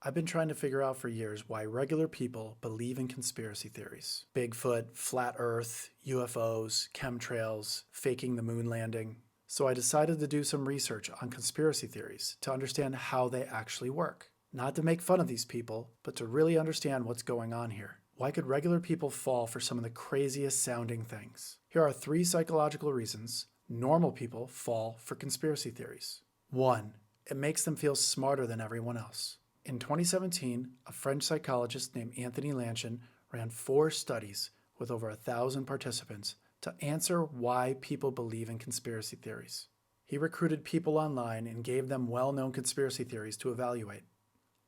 I've been trying to figure out for years why regular people believe in conspiracy theories. Bigfoot, flat earth, UFOs, chemtrails, faking the moon landing. So I decided to do some research on conspiracy theories to understand how they actually work. Not to make fun of these people, but to really understand what's going on here. Why could regular people fall for some of the craziest sounding things? Here are 3 psychological reasons normal people fall for conspiracy theories. 1. It makes them feel smarter than everyone else. In 2017, a French psychologist named Anthony Lanchen ran 4 studies with over 1,000 participants to answer why people believe in conspiracy theories. He recruited people online and gave them well-known conspiracy theories to evaluate.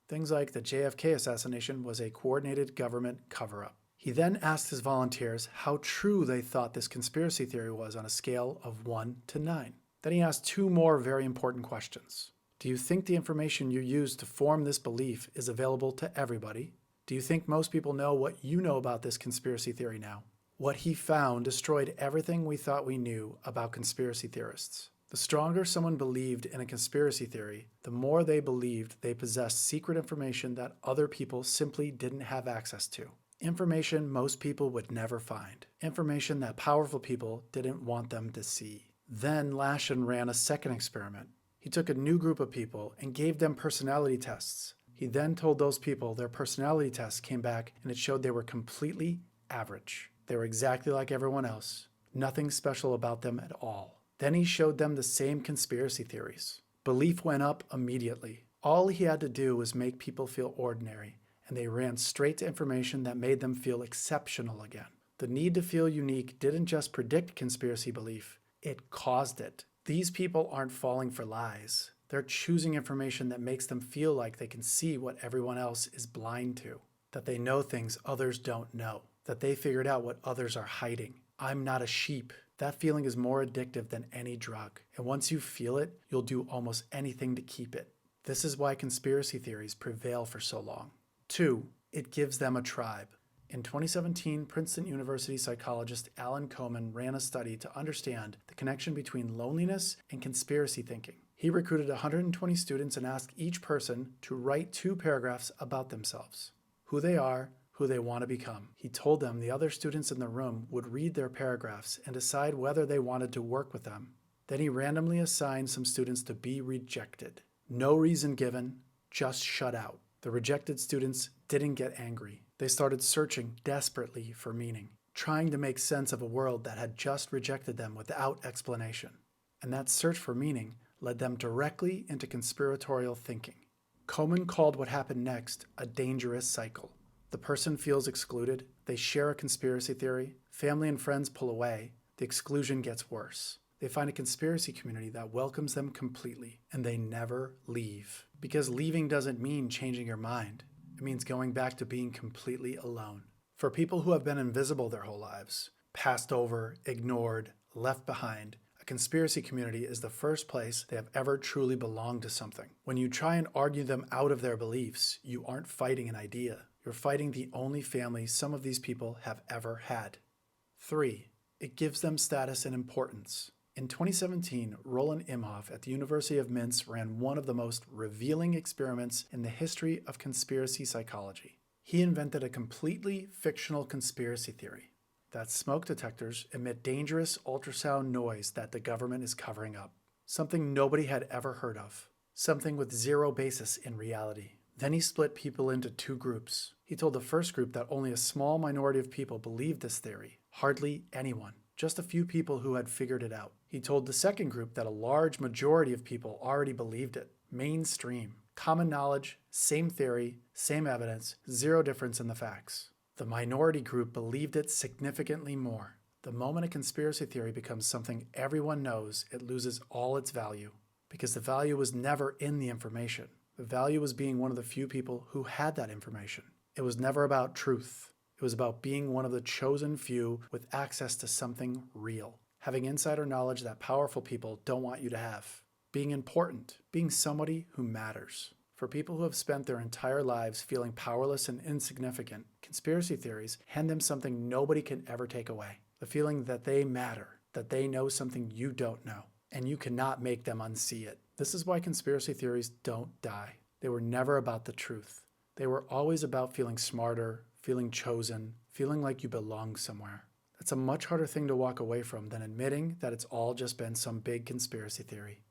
Things like the JFK assassination was a coordinated government cover-up. He then asked his volunteers how true they thought this conspiracy theory was on a scale of 1 to 9. Then he asked 2 more very important questions. Do you think the information you use to form this belief is available to everybody? Do you think most people know what you know about this conspiracy theory now? What he found destroyed everything we thought we knew about conspiracy theorists. The stronger someone believed in a conspiracy theory, the more they believed they possessed secret information that other people simply didn't have access to. Information most people would never find. Information that powerful people didn't want them to see. Then Lanchen ran a second experiment. He took a new group of people and gave them personality tests. He then told those people their personality tests came back and it showed they were completely average. They were exactly like everyone else. Nothing special about them at all. Then he showed them the same conspiracy theories. Belief went up immediately. All he had to do was make people feel ordinary, and they ran straight to information that made them feel exceptional again. The need to feel unique didn't just predict conspiracy belief, it caused it. These people aren't falling for lies. They're choosing information that makes them feel like they can see what everyone else is blind to, that they know things others don't know, that they figured out what others are hiding. I'm not a sheep. That feeling is more addictive than any drug, and once you feel it, you'll do almost anything to keep it. This is why conspiracy theories prevail for so long. 2. It gives them a tribe. In 2017, Princeton University psychologist Alan Komen ran a study to understand the connection between loneliness and conspiracy thinking. He recruited 120 students and asked each person to write 2 paragraphs about themselves, who they are, who they want to become. He told them the other students in the room would read their paragraphs and decide whether they wanted to work with them. Then he randomly assigned some students to be rejected. No reason given, just shut out. The rejected students didn't get angry. They started searching desperately for meaning, trying to make sense of a world that had just rejected them without explanation. And that search for meaning led them directly into conspiratorial thinking. Komen called what happened next a dangerous cycle. The person feels excluded, they share a conspiracy theory, family and friends pull away, the exclusion gets worse. They find a conspiracy community that welcomes them completely, and they never leave. Because leaving doesn't mean changing your mind. It means going back to being completely alone. For people who have been invisible their whole lives, passed over, ignored, left behind, a conspiracy community is the first place they have ever truly belonged to something. When you try and argue them out of their beliefs, you aren't fighting an idea. You're fighting the only family some of these people have ever had. 3. It gives them status and importance. In 2017, Roland Imhoff at the University of Minsk ran one of the most revealing experiments in the history of conspiracy psychology. He invented a completely fictional conspiracy theory that smoke detectors emit dangerous ultrasound noise that the government is covering up. Something nobody had ever heard of. Something with zero basis in reality. Then he split people into 2 groups. He told the first group that only a small minority of people believed this theory. Hardly anyone. Just a few people who had figured it out. He told the second group that a large majority of people already believed it. Mainstream. Common knowledge, same theory, same evidence, zero difference in the facts. The minority group believed it significantly more. The moment a conspiracy theory becomes something everyone knows, it loses all its value. Because the value was never in the information. The value was being one of the few people who had that information. It was never about truth. It was about being one of the chosen few with access to something real. Having insider knowledge that powerful people don't want you to have. Being important. Being somebody who matters. For people who have spent their entire lives feeling powerless and insignificant, conspiracy theories hand them something nobody can ever take away. The feeling that they matter, that they know something you don't know, and you cannot make them unsee it. This is why conspiracy theories don't die. They were never about the truth. They were always about feeling smarter, feeling chosen, feeling like you belong somewhere. That's a much harder thing to walk away from than admitting that it's all just been some big conspiracy theory.